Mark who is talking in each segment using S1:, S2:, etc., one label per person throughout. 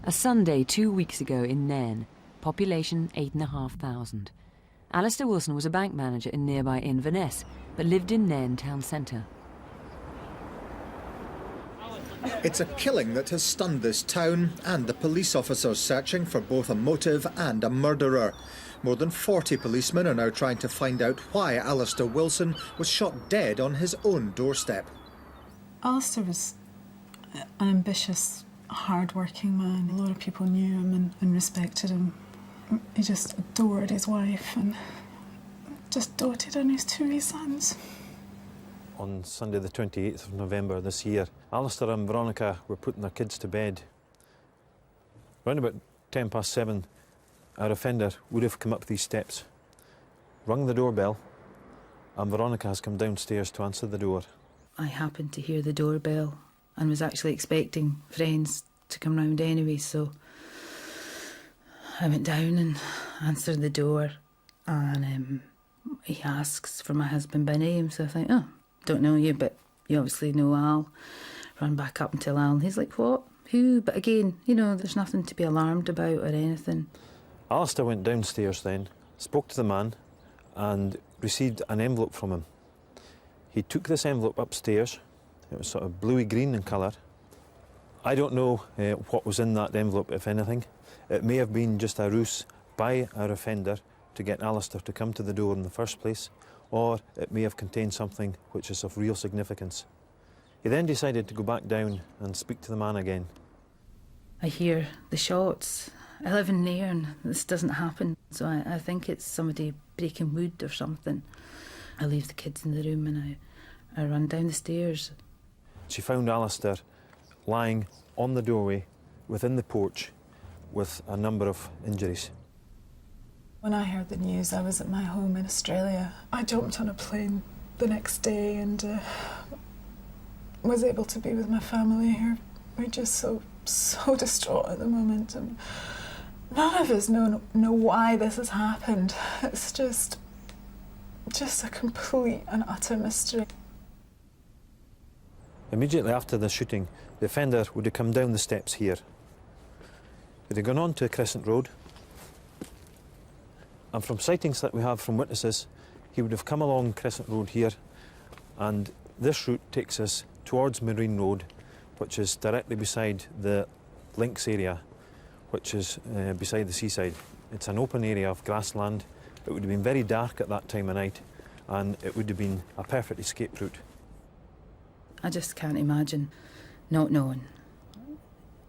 S1: A Sunday 2 weeks ago in Nairn, population 8,500. Alistair Wilson was a bank manager in nearby Inverness, but lived in Nairn town centre.
S2: It's a killing that has stunned this town and the police officers searching for both a motive and a murderer. More than 40 policemen are now trying to find out why Alistair Wilson was shot dead on his own doorstep.
S3: Alistair was an ambitious, hard-working man. A lot of people knew him and respected him. He just adored his wife and just doted on his two wee sons.
S4: On Sunday the 28th of November this year, Alistair and Veronica were putting their kids to bed. Around about 7:10, our offender would have come up these steps, rung the doorbell, and Veronica has come downstairs to answer the door.
S5: I happened to hear the doorbell and was actually expecting friends to come round anyway, so I went down and answered the door, and he asks for my husband by name, so I think, oh, don't know you, but you obviously know Al. Run back up and tell Al, and he's like, what? Who? But again, you know, there's nothing to be alarmed about or anything.
S4: Alistair went downstairs then, spoke to the man, and received an envelope from him. He took this envelope upstairs. It was sort of bluey-green in colour. I don't know what was in that envelope, if anything. It may have been just a ruse by our offender to get Alistair to come to the door in the first place, or it may have contained something which is of real significance. He then decided to go back down and speak to the man again.
S5: I hear the shots. I live in Nairn. This doesn't happen, so I think it's somebody breaking wood or something. I leave the kids in the room and I run down the stairs.
S4: She found Alistair lying on the doorway within the porch with a number of injuries.
S3: When I heard the news, I was at my home in Australia. I jumped on a plane the next day and was able to be with my family here. We're just so distraught at the moment, and none of us know why this has happened. It's just a complete and utter mystery.
S4: Immediately after the shooting, the offender would have come down the steps here. He'd have gone on to Crescent Road, and from sightings that we have from witnesses, he would have come along Crescent Road here, and this route takes us towards Marine Road, which is directly beside the links area, which is beside the seaside. It's an open area of grassland. It would have been very dark at that time of night, and it would have been a perfect escape route.
S5: I just can't imagine not knowing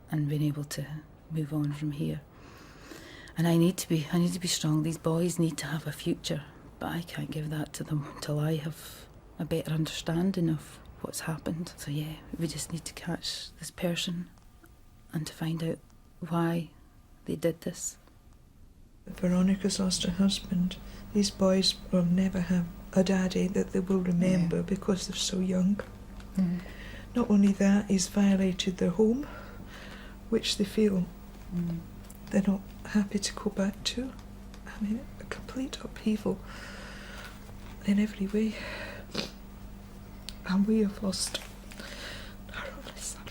S5: and being able to move on from here. And I need to be strong. These boys need to have a future, but I can't give that to them until I have a better understanding of what's happened. So yeah, we just need to catch this person and to find out why they did this.
S6: Veronica's lost her husband. These boys will never have a daddy that they will remember because they're so young. Mm. Not only that, he's violated their home, which they feel they're not happy to go back to. I mean, a complete upheaval in every way. And we have lost our only son.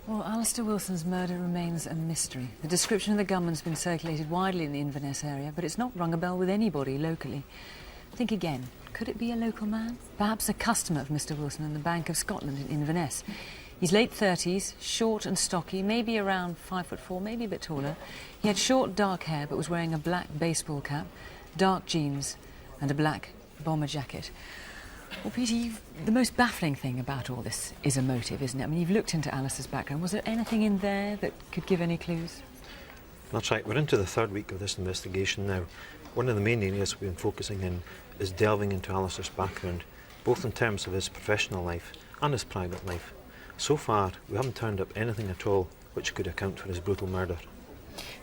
S1: Well, Alistair Wilson's murder remains a mystery. The description of the gunman's been circulated widely in the Inverness area, but it's not rung a bell with anybody locally. Think again. Could it be a local man? Perhaps a customer of Mr. Wilson in the Bank of Scotland in Inverness. He's late 30s, short and stocky, maybe around 5'4", maybe a bit taller. He had short, dark hair, but was wearing a black baseball cap, dark jeans, and a black bomber jacket. Well, Peter, the most baffling thing about all this is a motive, isn't it? I mean, you've looked into Alistair's background. Was there anything in there that could give any clues?
S4: That's right. We're into the third week of this investigation now. One of the main areas we've been focusing in is delving into Alistair's background, both in terms of his professional life and his private life. So far, we haven't turned up anything at all which could account for his brutal murder.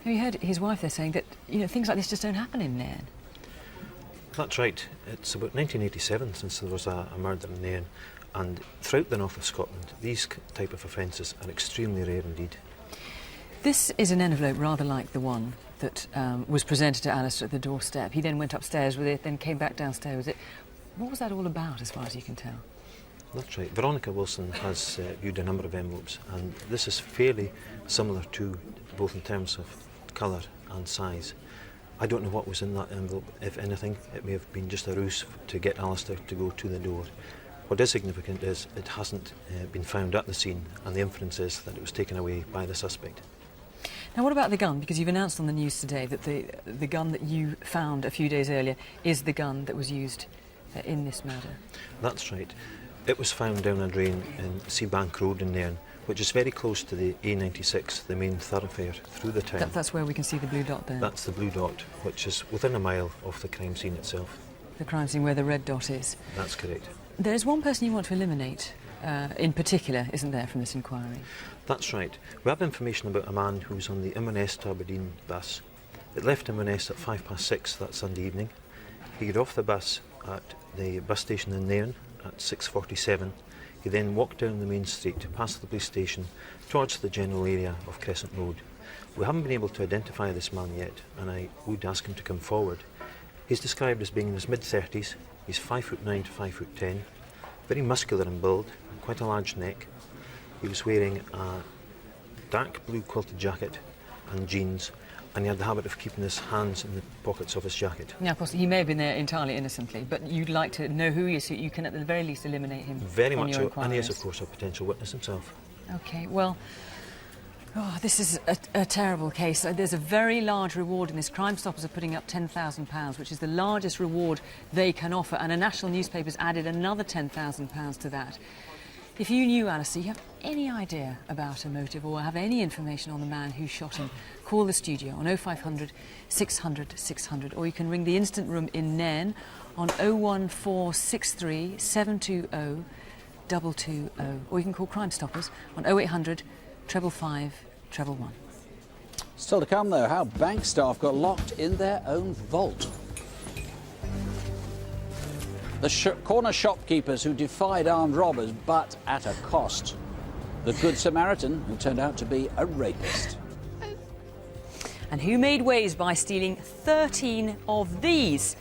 S1: Now, you heard his wife there saying that, you know, things like this just don't happen in Nairn.
S4: That's right. It's about 1987 since there was a murder in Nairn, and throughout the north of Scotland, these type of offences are extremely rare indeed.
S1: This is an envelope rather like the one that was presented to Alistair at the doorstep. He then went upstairs with it, then came back downstairs with it. What was that all about, as far as you can tell?
S4: That's right. Veronica Wilson has viewed a number of envelopes, and this is fairly similar to both in terms of colour and size. I don't know what was in that envelope. If anything, it may have been just a ruse to get Alistair to go to the door. What is significant is it hasn't been found at the scene, and the inference is that it was taken away by the suspect.
S1: Now, what about the gun? Because you've announced on the news today that the gun that you found a few days earlier is the gun that was used in this murder.
S4: That's right. It was found down a drain in Seabank Road in Nairn, which is very close to the A96, the main thoroughfare through the town.
S1: That's where we can see the blue dot there.
S4: That's the blue dot, which is within a mile of the crime scene itself.
S1: The crime scene where the red dot is.
S4: That's correct.
S1: There's one person you want to eliminate, in particular, isn't there, from this inquiry?
S4: That's right. We have information about a man who was on the Inverness to Aberdeen bus. It left Inverness at 6:05 that Sunday evening. He got off the bus at the bus station in Nairn at 6:47. He then walked down the main street past the police station towards the general area of Crescent Road. We haven't been able to identify this man yet, and I would ask him to come forward. He's described as being in his mid-30s. He's 5'9" to 5'10", very muscular in build, quite a large neck. He was wearing a dark blue quilted jacket and jeans, and he had the habit of keeping his hands in the pockets of his jacket.
S1: Now, of course, he may have been there entirely innocently, but you'd like to know who he is so you can at the very least eliminate him.
S4: Very
S1: on
S4: much
S1: your
S4: so, and he is,
S1: inquiries.
S4: of course, a potential witness himself.
S1: OK, well, this is a terrible case. There's a very large reward in this. Crime Stoppers are putting up £10,000, which is the largest reward they can offer, and a national newspaper's added another £10,000 to that. If you knew Alistair, you have any idea about a motive or have any information on the man who shot him, call the studio on 0500 600 600, or you can ring the Instant Room in Nairn on 01463 720 220, or you can call Crime Stoppers on 0800 555 111.
S7: Still to come, though, how bank staff got locked in their own vault. The corner shopkeepers who defied armed robbers, but at a cost. The Good Samaritan who turned out to be a rapist.
S1: And who made waves by stealing 13 of these?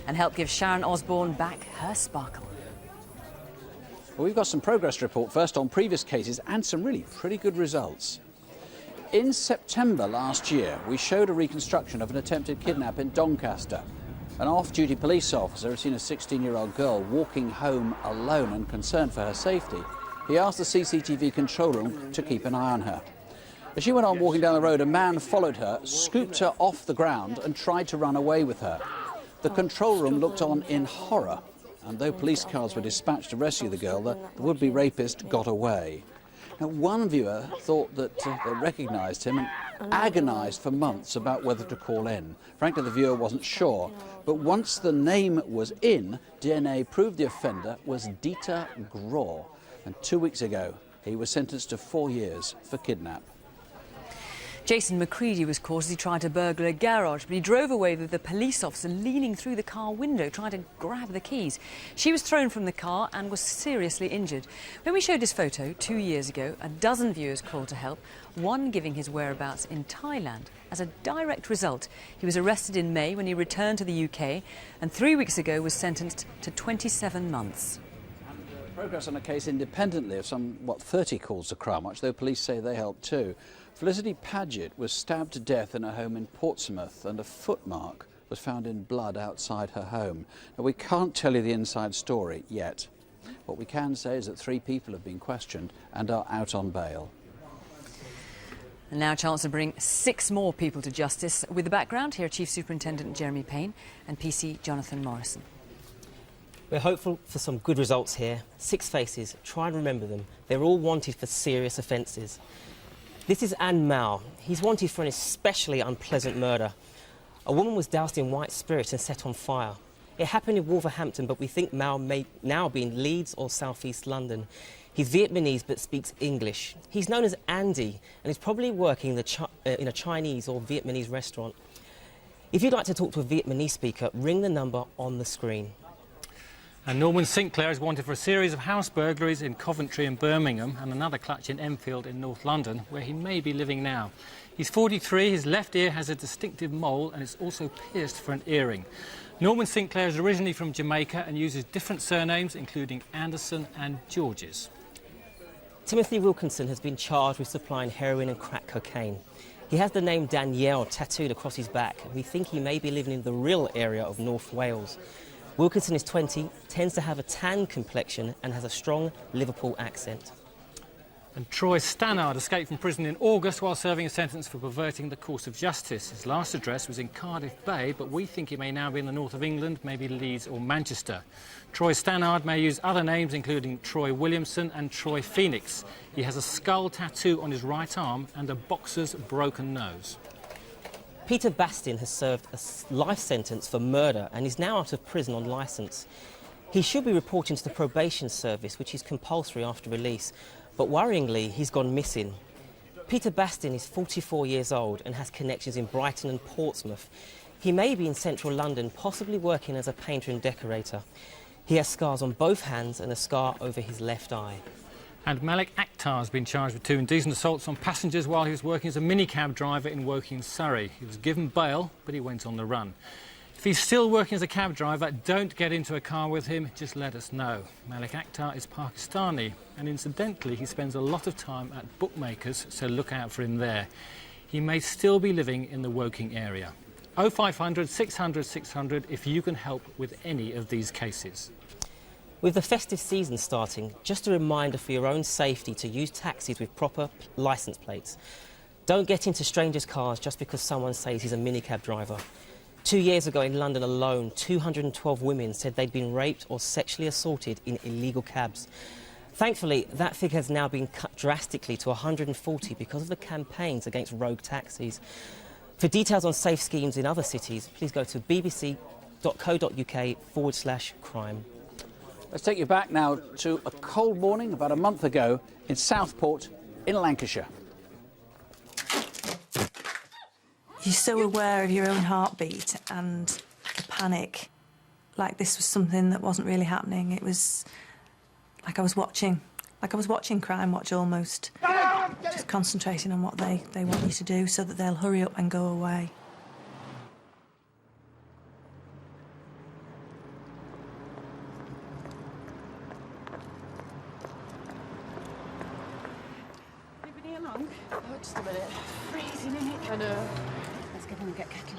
S1: And helped give Sharon Osbourne back her sparkle.
S7: Well, we've got some progress report first on previous cases and some really pretty good results. In September last year, we showed a reconstruction of an attempted kidnap in Doncaster. An off-duty police officer had seen a 16-year-old girl walking home alone and concerned for her safety. He asked the CCTV control room to keep an eye on her. As she went on walking down the road, a man followed her, scooped her off the ground and tried to run away with her. The control room looked on in horror, and though police cars were dispatched to rescue the girl, the would-be rapist got away. Now, one viewer thought that they recognised him and agonised for months about whether to call in. Frankly, the viewer wasn't sure. But once the name was in, DNA proved the offender was Dieter Graw. And 2 weeks ago, he was sentenced to 4 years for kidnap.
S1: Jason McCready was caught as he tried to burglar a garage, but he drove away with the police officer leaning through the car window, trying to grab the keys. She was thrown from the car and was seriously injured. When we showed this photo 2 years ago, a dozen viewers called to help, one giving his whereabouts in Thailand. As a direct result, he was arrested in May when he returned to the UK, and 3 weeks ago was sentenced to 27 months.
S7: Progress on a case independently of some, 30 calls to Crimewatch, though police say they helped too. Felicity Paget was stabbed to death in her home in Portsmouth, and a footmark was found in blood outside her home. Now, we can't tell you the inside story yet. What we can say is that 3 people have been questioned and are out on bail.
S1: And now a chance to bring 6 more people to justice. With the background, here are Chief Superintendent Jeremy Payne and PC Jonathan Morrison.
S8: We're hopeful for some good results here. 6 faces, try and remember them. They're all wanted for serious offences. This is Anne Mao. He's wanted for an especially unpleasant murder. A woman was doused in white spirit and set on fire. It happened in Wolverhampton, but we think Mao may now be in Leeds or South East London. He's Vietnamese but speaks English. He's known as Andy and is probably working in a Chinese or Vietnamese restaurant. If you'd like to talk to a Vietnamese speaker, ring the number on the screen.
S9: And Norman Sinclair is wanted for a series of house burglaries in Coventry and Birmingham, and another clutch in Enfield in North London, where he may be living now. He's 43, his left ear has a distinctive mole and it's also pierced for an earring. Norman Sinclair is originally from Jamaica and uses different surnames, including Anderson and Georges.
S8: Timothy Wilkinson has been charged with supplying heroin and crack cocaine. He has the name Danielle tattooed across his back, and we think he may be living in the real area of North Wales. Wilkinson is 20, tends to have a tan complexion and has a strong Liverpool accent.
S9: And Troy Stannard escaped from prison in August while serving a sentence for perverting the course of justice. His last address was in Cardiff Bay, but we think he may now be in the north of England, maybe Leeds or Manchester. Troy Stannard may use other names, including Troy Williamson and Troy Phoenix. He has a skull tattoo on his right arm and a boxer's broken nose.
S8: Peter Bastin has served a life sentence for murder and is now out of prison on licence. He should be reporting to the probation service, which is compulsory after release. But worryingly, he's gone missing. Peter Bastin is 44 years old and has connections in Brighton and Portsmouth. He may be in central London, possibly working as a painter and decorator. He has scars on both hands and a scar over his left eye.
S9: And Malik Akhtar has been charged with 2 indecent assaults on passengers while he was working as a minicab driver in Woking, Surrey. He was given bail, but he went on the run. If he's still working as a cab driver, don't get into a car with him, just let us know. Malik Akhtar is Pakistani, and incidentally, he spends a lot of time at bookmakers, so look out for him there. He may still be living in the Woking area. 0500 600 600 if you can help with any of these cases.
S8: With the festive season starting, just a reminder for your own safety to use taxis with proper licence plates. Don't get into strangers' cars just because someone says he's a minicab driver. 2 years ago in London alone, 212 women said they'd been raped or sexually assaulted in illegal cabs. Thankfully, that figure has now been cut drastically to 140 because of the campaigns against rogue taxis. For details on safe schemes in other cities, please go to bbc.co.uk/crime.
S7: Let's take you back now to a cold morning about a month ago in Southport in Lancashire.
S10: You're so aware of your own heartbeat and the panic. Like this was something that wasn't really happening. It was like I was watching Crimewatch almost. Just concentrating on what they want you to do so that they'll hurry up and go away.
S11: Anybody along? Oh, just a minute. Freezing in it. I know. Let's get on and get kettle.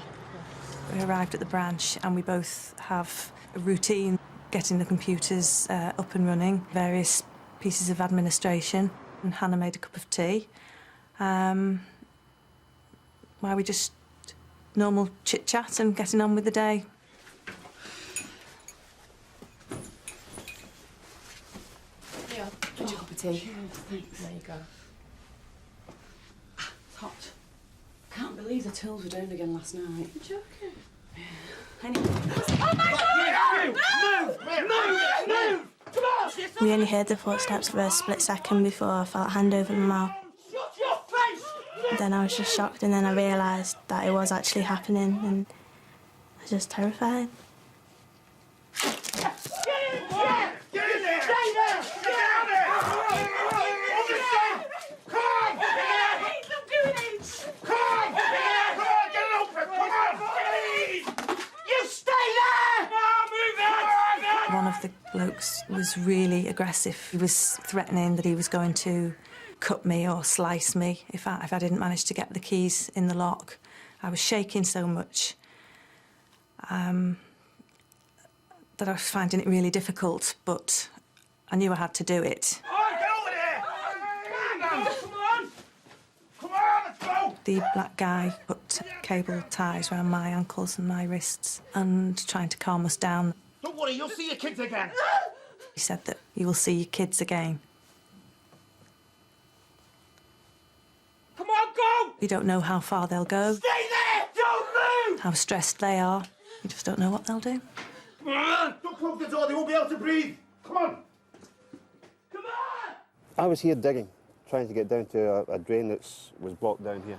S10: We arrived at the branch and we both have a routine, getting the computers up and running, various pieces of administration, and Hannah made a cup of tea. While we just normal chit-chat and getting on with the day.
S11: Yeah. Put your cup of tea. Cheers, thanks. There you go. It's hot. Can't believe the tills were down again last night. You're joking. Yeah. Anyway. Oh my God! Move! Come on!
S10: We only heard the footsteps for a split second before I felt a hand over my mouth.
S11: Shut your face!
S10: Then I was just shocked, and then I realised that it was actually happening, and I was just terrified. One of the blokes was really aggressive. He was threatening that he was going to cut me or slice me if I didn't manage to get the keys in the lock. I was shaking so much that I was finding it really difficult, but I knew I had to do it.
S11: Get over there! Come on! Come on, let's go!
S10: The black guy put cable ties around my ankles and my wrists and trying to calm us down.
S11: Don't worry, you'll see your kids again.
S10: He said that you will see your kids again.
S11: Come on, go!
S10: You don't know how far they'll go,
S11: Stay there! Don't move!
S10: how stressed they are. You just don't know what they'll do.
S11: Come on! Don't close the door, they won't be able to breathe. Come on! Come on!
S12: I was here digging, trying to get down to a drain that was blocked down here.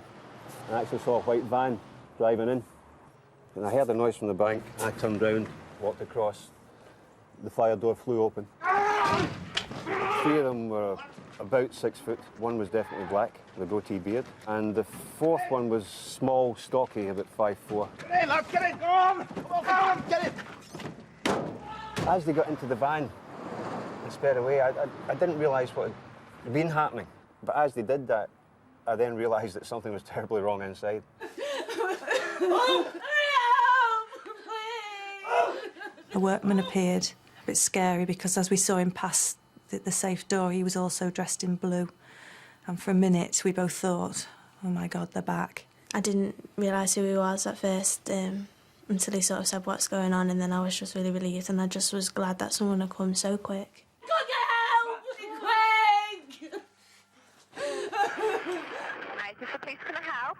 S12: I actually saw a white van driving in, and I heard a noise from the bank. I turned round, walked across. The fire door flew open. Three of them were about 6 foot. One was definitely black, with a goatee beard. And the fourth one was small, stocky, about 5'4".
S13: Get in, lad, get in, go on! Come on, get in!
S12: As they got into the van and sped away, I didn't realise what had been happening. But as they did that, I then realised that something was terribly wrong inside.
S10: A workman appeared, a bit scary, because as we saw him pass the safe door, he was also dressed in blue. And for a minute, we both thought, oh my God, they're back.
S14: I didn't realise who he was at first until he sort of said what's going on, and then I was just really relieved, and I just was glad that someone had come so quick.
S15: Is the police going to help?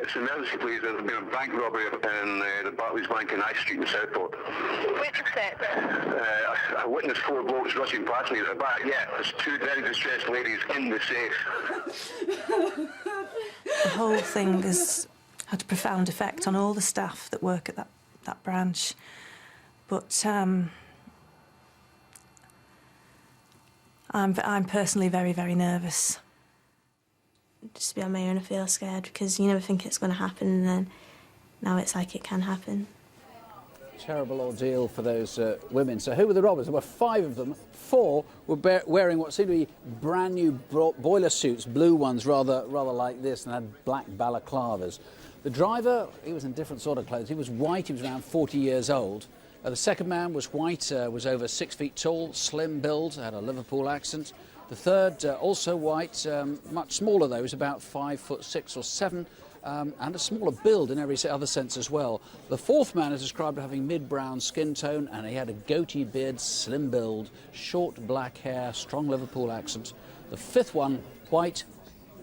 S16: It's an emergency, please. There's been a bank robbery in the Barclays Bank in High Street in Southport.
S15: Which is it?
S16: I witnessed 4 blokes rushing past me at the back. Yeah, there's 2 very distressed ladies in the safe.
S10: The whole thing has had a profound effect on all the staff that work at that branch. But I'm personally very, very nervous.
S14: Just to be on my own, I feel scared because you never think it's going to happen, and then now it's like it can happen.
S7: Terrible ordeal for those women. So who were the robbers? There were 5 of them. 4 were wearing what seemed to be brand new boiler suits, blue ones rather like this, and had black balaclavas. The driver, he was in different sort of clothes. He was white, he was around 40 years old. The second man was white, was over 6 feet tall, slim build, had a Liverpool accent. The third, also white, much smaller though, was about 5'6" or 7", and a smaller build in every other sense as well. The fourth man is described as having mid-brown skin tone, and he had a goatee beard, slim build, short black hair, strong Liverpool accent. The fifth one, white,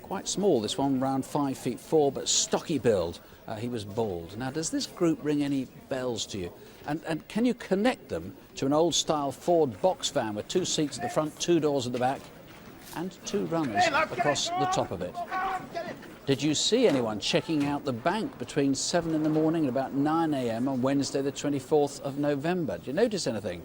S7: quite small, this one around 5'4", but stocky build. He was bald. Now, does this group ring any bells to you? And can you connect them to an old-style Ford box van with 2 seats at the front, 2 doors at the back, and 2 runners across the top of it? Did you see anyone checking out the bank between 7 in the morning and about 9 a.m. on Wednesday the 24th of November? Did you notice anything?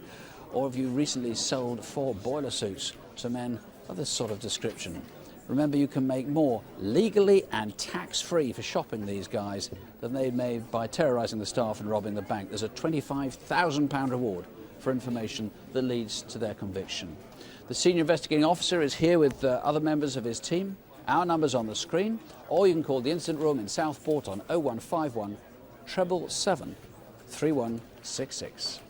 S7: Or have you recently sold 4 boiler suits to men of this sort of description? Remember, you can make more legally and tax-free for shopping these guys than they made by terrorising the staff and robbing the bank. There's a £25,000 reward for information that leads to their conviction. The senior investigating officer is here with other members of his team. Our number's on the screen, or you can call the incident room in Southport on 0151 777 3166.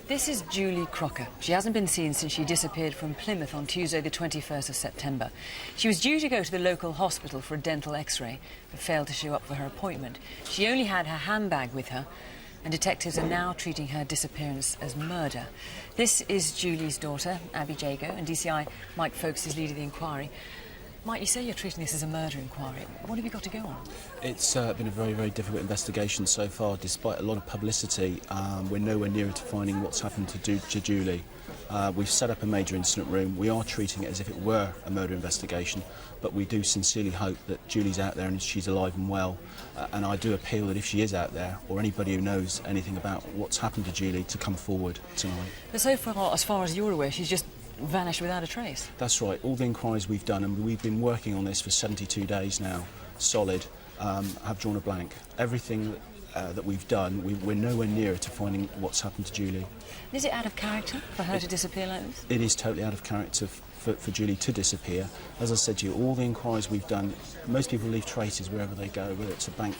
S1: This is Julie Crocker. She hasn't been seen since she disappeared from Plymouth on Tuesday the 21st of September. She was due to go to the local hospital for a dental x-ray, but failed to show up for her appointment. She only had her handbag with her, and detectives are now treating her disappearance as murder. This is Julie's daughter, Abby Jago, and DCI Mike Folkes is leading the inquiry. Mike, you say you're treating this as a murder inquiry. What have you got to go on?
S17: It's been a very, very difficult investigation so far. Despite a lot of publicity, we're nowhere nearer to finding what's happened to Julie. We've set up a major incident room. We are treating it as if it were a murder investigation, but we do sincerely hope that Julie's out there and she's alive and well. And I do appeal that if she is out there, or anybody who knows anything about what's happened to Julie, to come forward tonight.
S1: But so far as you're aware, she's just vanished without a trace.
S17: That's right. All the inquiries we've done, and we've been working on this for 72 days now, solid, have drawn a blank. Everything that we've done, we're nowhere nearer to finding what's happened to Julie.
S1: Is it out of character for her to disappear like this?
S17: It is totally out of character for Julie to disappear. As I said to you, all the inquiries we've done, most people leave traces wherever they go, whether it's a bank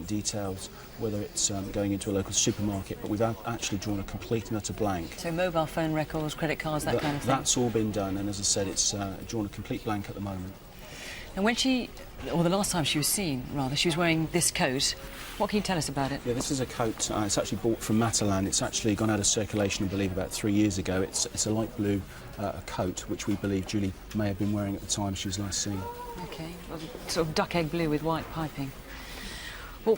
S17: details, whether it's going into a local supermarket, but we've actually drawn a complete and utter blank.
S1: So mobile phone records, credit cards, that kind of thing?
S17: That's all been done, and as I said, it's drawn a complete blank at the moment.
S1: And when the last time she was seen, rather, she was wearing this coat. What can you tell us about it?
S17: Yeah, this is a coat. It's actually bought from Matalan. It's actually gone out of circulation, I believe, about 3 years ago. It's a light blue coat, which we believe Julie may have been wearing at the time she was last seen.
S1: OK, well, sort of duck egg blue with white piping. Well,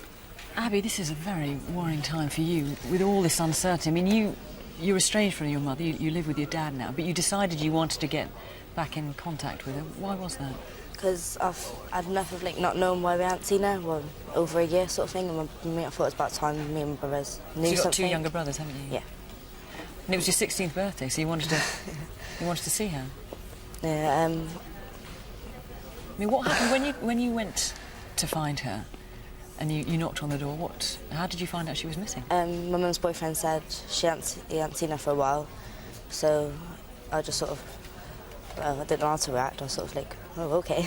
S1: Abby, this is a very worrying time for you, with all this uncertainty. I mean, you're estranged from your mother, you live with your dad now, but you decided you wanted to get back in contact with her. Why was that?
S18: Because I've had enough of not knowing why we hadn't seen her, well, over a year sort of thing, and I thought it was about time me and my brothers knew something.
S1: So you've got 2 younger brothers, haven't you?
S18: Yeah.
S1: And it was your 16th birthday, so you wanted to see her?
S18: Yeah,
S1: I mean, what happened when you went to find her and you knocked on the door? How did you find out she was missing?
S18: my mum's boyfriend said he hadn't seen her for a while, so I just sort of, I didn't know how to react. I was sort of like, oh, okay,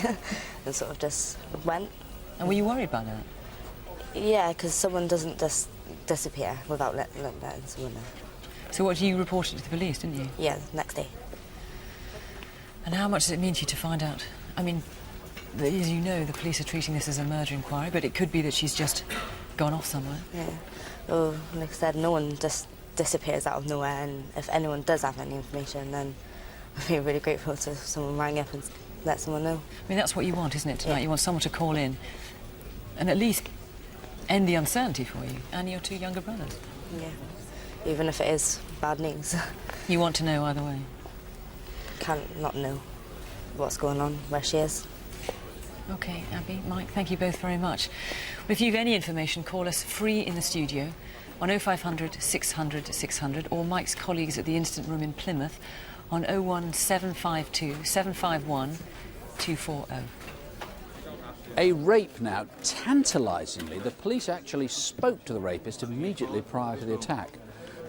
S18: and sort of just went.
S1: And were you worried by that?
S18: Yeah, because someone doesn't just disappear without letting someone know.
S1: So what, you reported it to the police, didn't you?
S18: Yeah, next day.
S1: And how much does it mean to you to find out? I mean, as you know, the police are treating this as a murder inquiry, but it could be that she's just gone off somewhere.
S18: Yeah. Well, like I said, no one just disappears out of nowhere, and if anyone does have any information, then I'd be really grateful to if someone rang up and let someone know.
S1: I mean, that's what you want, isn't it, tonight?
S18: Yeah.
S1: You want someone to call in and at least end the uncertainty for you and your two younger brothers.
S18: Yeah. Even if it is bad news.
S1: You want to know either way?
S18: Can't not know what's going on, where she is.
S1: OK, Abby, Mike, thank you both very much. Well, if you've any information, call us free in the studio on 0500 600 600 or Mike's colleagues at the Instant Room in Plymouth on 01752 751 240.
S7: A rape now. Tantalisingly, the police actually spoke to the rapist immediately prior to the attack.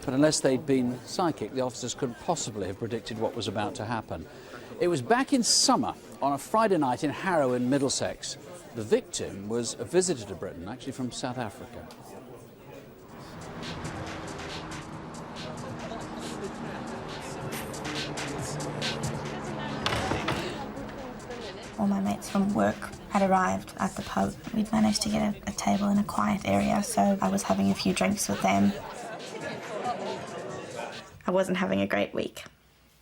S7: But unless they'd been psychic, the officers couldn't possibly have predicted what was about to happen. It was back in summer, on a Friday night in Harrow in Middlesex. The victim was a visitor to Britain, actually from South Africa.
S14: All my mates from work had arrived at the pub. We'd managed to get a table in a quiet area, so I was having a few drinks with them. I wasn't having a great week,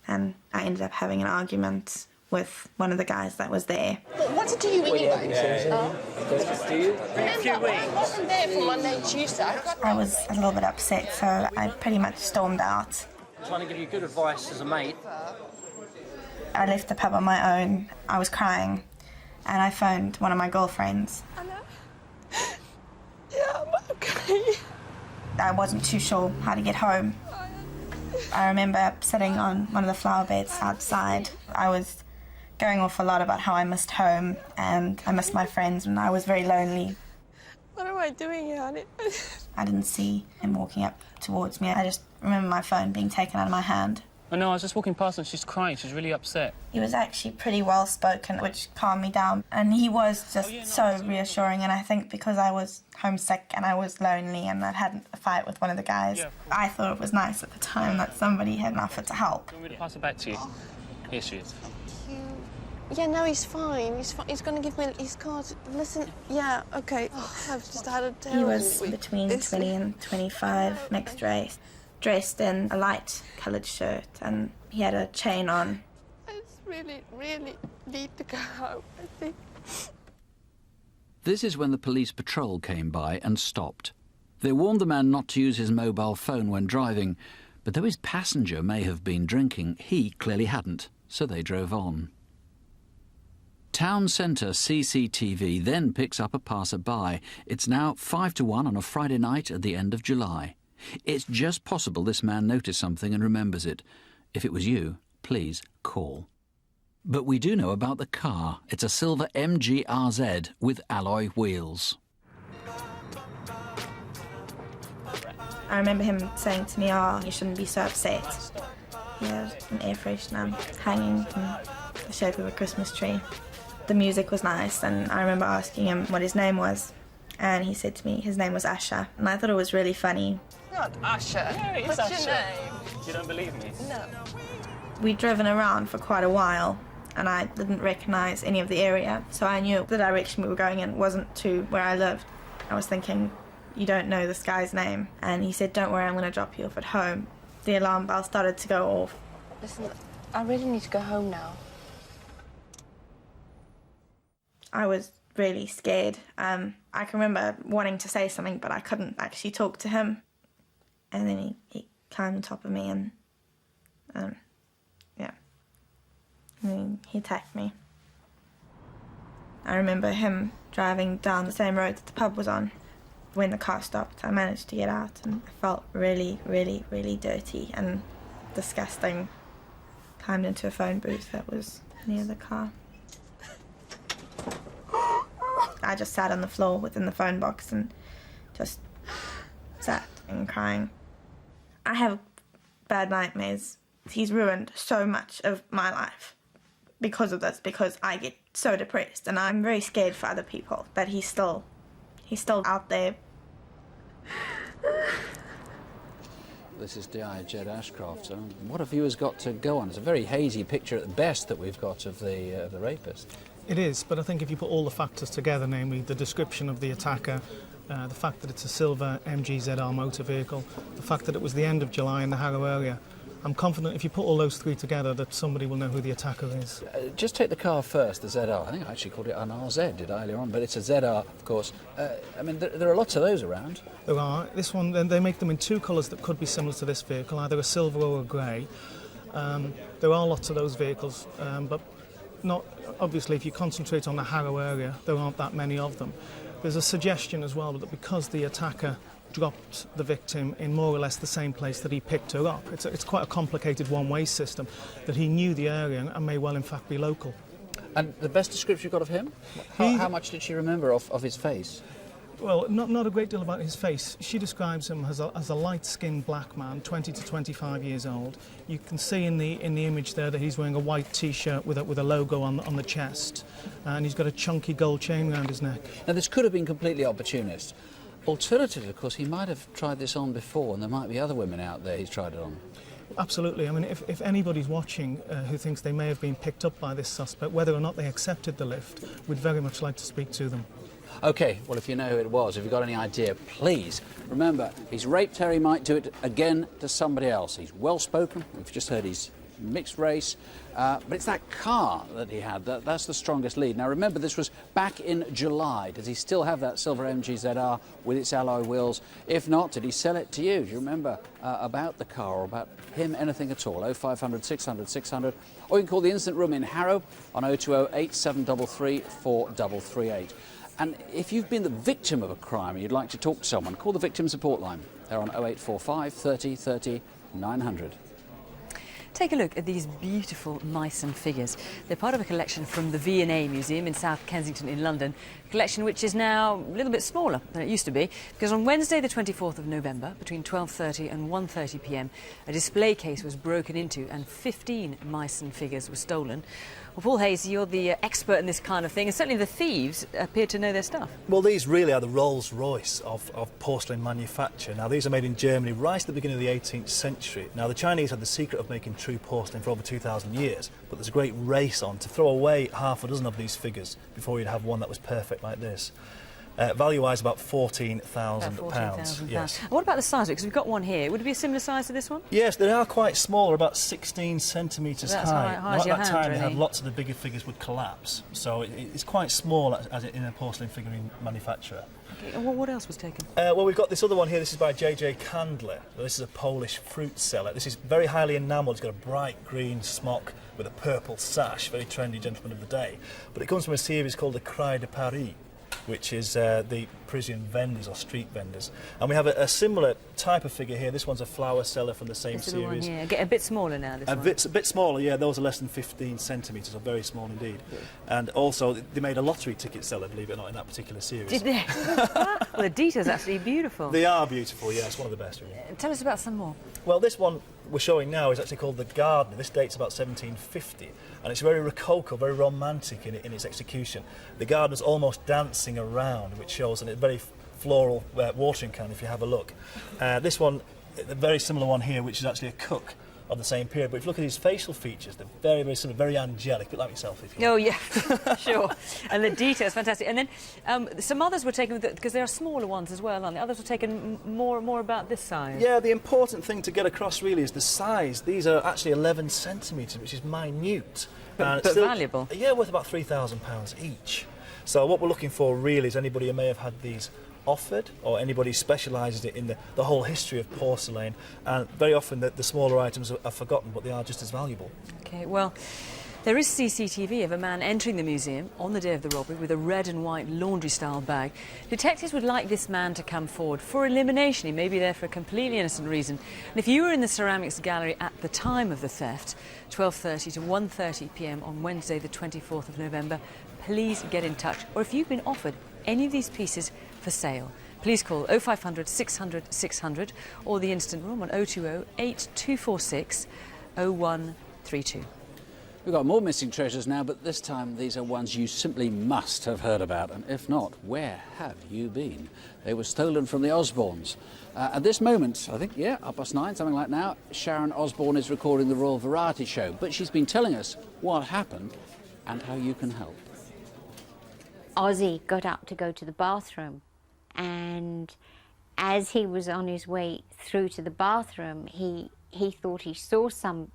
S14: and I ended up having an argument with one of the guys that was there.
S15: What did you anyway? Remember, I wasn't there for Monday and Tuesday.
S14: I was a little bit upset, so I pretty much stormed out.
S19: I'm trying to give you good advice as a mate.
S14: I left the pub on my own. I was crying, and I phoned one of my girlfriends.
S15: Yeah, I'm okay.
S14: I wasn't too sure how to get home. I remember sitting on one of the flower beds outside. I was going off a lot about how I missed home and I missed my friends and I was very lonely.
S15: What am I doing here, honey?
S14: I didn't see him walking up towards me. I just remember my phone being taken out of my hand.
S19: I know, I was just walking past and she's crying. She's really upset.
S14: He was actually pretty well-spoken, which calmed me down. And he was just so reassuring. And I think because I was homesick and I was lonely and I'd had a fight with one of the guys, I thought it was nice at the time that somebody had offered to help.
S19: Do you want me to pass it back to you? Here she is.
S20: Yeah, no, he's fine. He's fine. He's going to give me his card. Listen, yeah, OK. Oh, I've just had a terrible
S14: He was
S20: week.
S14: between 20 and 25, mixed race, dressed in a light-coloured shirt, and he had a chain on.
S20: I just really, really need to go home, I think.
S7: This is when the police patrol came by and stopped. They warned the man not to use his mobile phone when driving, but though his passenger may have been drinking, he clearly hadn't, so they drove on. Town centre CCTV then picks up a passer-by. It's now 5-1 on a Friday night at the end of July. It's just possible this man noticed something and remembers it. If it was you, please call. But we do know about the car. It's a silver MG RZ with alloy wheels.
S14: I remember him saying to me, "Oh, you shouldn't be so upset." He had an air freshener hanging from the shape of a Christmas tree. The music was nice, and I remember asking him what his name was, and he said to me his name was Asher, and I thought it was really funny.
S15: Not Usher.
S19: Yeah, it is
S15: What's
S19: Usher.
S15: your name?
S19: You don't believe me?
S15: No.
S14: We'd driven around for quite a while, and I didn't recognise any of the area, so I knew the direction we were going in wasn't to where I lived. I was thinking, you don't know this guy's name, and he said, "Don't worry, I'm going to drop you off at home." The alarm bell started to go off.
S20: Listen, I really need to go home now.
S14: I was really scared. I can remember wanting to say something, but I couldn't actually talk to him. And then he climbed on top of me and, yeah. And then he attacked me. I remember him driving down the same road that the pub was on. When the car stopped, I managed to get out and I felt really, really, really dirty. And disgusting. Climbed into a phone booth that was near the car. I just sat on the floor within the phone box and just sat and crying. I have bad nightmares. He's ruined so much of my life because of this, because I get so depressed, and I'm very scared for other people that he's still out there.
S7: This is D.I. Jed Ashcroft. What have viewers got to go on? It's a very hazy picture at the best that we've got of the rapist.
S21: It is, but I think if you put all the factors together, namely the description of the attacker, the fact that it's a silver MG ZR motor vehicle, the fact that it was the end of July in the Harrow area, I'm confident if you put all those three together that somebody will know who the attacker is.
S7: Just take the car first, the ZR. I think I actually called it an RZ, did I, earlier on, but it's a ZR, of course. I mean, there are lots of those around.
S21: There are. This one, they make them in two colours that could be similar to this vehicle, either a silver or a grey. There are lots of those vehicles, but not obviously if you concentrate on the Harrow area, there aren't that many of them. There's a suggestion as well that because the attacker dropped the victim in more or less the same place that he picked her up, it's quite a complicated one-way system, that he knew the area and may well in fact be local.
S7: And the best description you got of him? How much did she remember of his face?
S21: Well, not a great deal about his face. She describes him as a light-skinned black man, 20 to 25 years old. You can see in the image there that he's wearing a white T-shirt with a logo on the chest, and he's got a chunky gold chain around his neck.
S7: Now, this could have been completely opportunist. Alternatively, of course, he might have tried this on before, and there might be other women out there he's tried it on.
S21: Absolutely. I mean, if anybody's watching who thinks they may have been picked up by this suspect, whether or not they accepted the lift, we'd very much like to speak to them.
S7: OK, well, if you know who it was, if you've got any idea, please remember, he's raped her, he might do it again to somebody else. He's well-spoken, we've just heard he's mixed race, but it's that car that he had, that's the strongest lead. Now, remember, this was back in July. Does he still have that silver MG ZR with its alloy wheels? If not, did he sell it to you? Do you remember about the car or about him, anything at all? 0500 600 600, or you can call the Incident Room in Harrow on 020 8733 4338. And if you've been the victim of a crime and you'd like to talk to someone, call the Victim Support Line. They're on 0845 30 30 900.
S1: Take a look at these beautiful mice and figures. They're part of a collection from the V&A Museum in South Kensington in London, a collection which is now a little bit smaller than it used to be, because on Wednesday the 24th of November, between 12:30 and 1:30 p.m, a display case was broken into and 15 mice and figures were stolen. Well, Paul Hayes, you're the expert in this kind of thing, and certainly the thieves appear to know their stuff.
S22: Well, these really are the Rolls-Royce of porcelain manufacture. Now, these are made in Germany right at the beginning of the 18th century. Now, the Chinese had the secret of making true porcelain for over 2,000 years, but there's a great race on to throw away half a dozen of these figures before you'd have one that was perfect like this. Value-wise, about £14,000. Yes.
S1: And what about the size of it? Because we've got one here. Would it be a similar size to this one?
S22: Yes, they are quite small, about 16 centimetres high.
S1: High as
S22: at
S1: your
S22: that
S1: hand,
S22: time,
S1: really.
S22: they had lots of the bigger figures would collapse, so it's quite small as in a porcelain figurine manufacturer.
S1: Okay, and what else was taken?
S22: Well, we've got this other one here. This is by J.J. Candler. This is a Polish fruit seller. This is very highly enamelled. It's got a bright green smock with a purple sash, very trendy gentleman of the day. But it comes from a series called the Cry de Paris, which is the Parisian vendors or street vendors. And we have a similar type of figure here. This one's a flower seller from the same
S1: this
S22: series.
S1: One here. Get a bit smaller now, this one.
S22: A bit smaller, yeah. Those are less than 15 centimetres, or very small indeed. Yeah. And also, they made a lottery ticket seller, believe it or not, in that particular series.
S1: Did they? Well, the details are actually beautiful.
S22: They are beautiful, yeah. It's one of the best, really.
S1: Tell us about some more.
S22: Well, this one we're showing now is actually called the Gardener. This dates about 1750, and it's very rococo, very romantic in its execution. The gardener's almost dancing around, which shows a very floral watering can if you have a look. This one, a very similar one here, which is actually a cook of the same period. But if you look at his facial features, they're very, very similar, very angelic, a bit like yourself, if you like.
S1: Oh, yeah, sure. And the details, fantastic. And then some others were taken, because there are smaller ones as well, aren't there? Others were taken more about this size.
S22: Yeah, the important thing to get across really is the size. These are actually 11 centimetres, which is minute.
S1: But
S22: still,
S1: valuable.
S22: Yeah, worth about £3,000 each. So what we're looking for really is anybody who may have had these offered, or anybody who specialises in the whole history of porcelain, and very often the smaller items are forgotten, but they are just as valuable.
S1: Okay, well, There is CCTV of a man entering the museum on the day of the robbery with a red and white laundry-style bag. Detectives would like this man to come forward for elimination. He may be there for a completely innocent reason. And if you were in the ceramics gallery at the time of the theft, 12:30 to 1:30 p.m. on Wednesday the 24th of November, please get in touch. Or if you've been offered any of these pieces for sale, please call 0500 600 600 or the Instant Room on 020 8246 0132.
S7: We've got more missing treasures now, but this time these are ones you simply must have heard about, and if not, where have you been? They were stolen from the Osbornes. At this moment, I think, yeah, 9:30, something like now, Sharon Osbourne is recording the Royal Variety Show, but she's been telling us what happened and how you can help.
S2: Ozzy got up to go to the bathroom, and as he was on his way through to the bathroom, he thought he saw somebody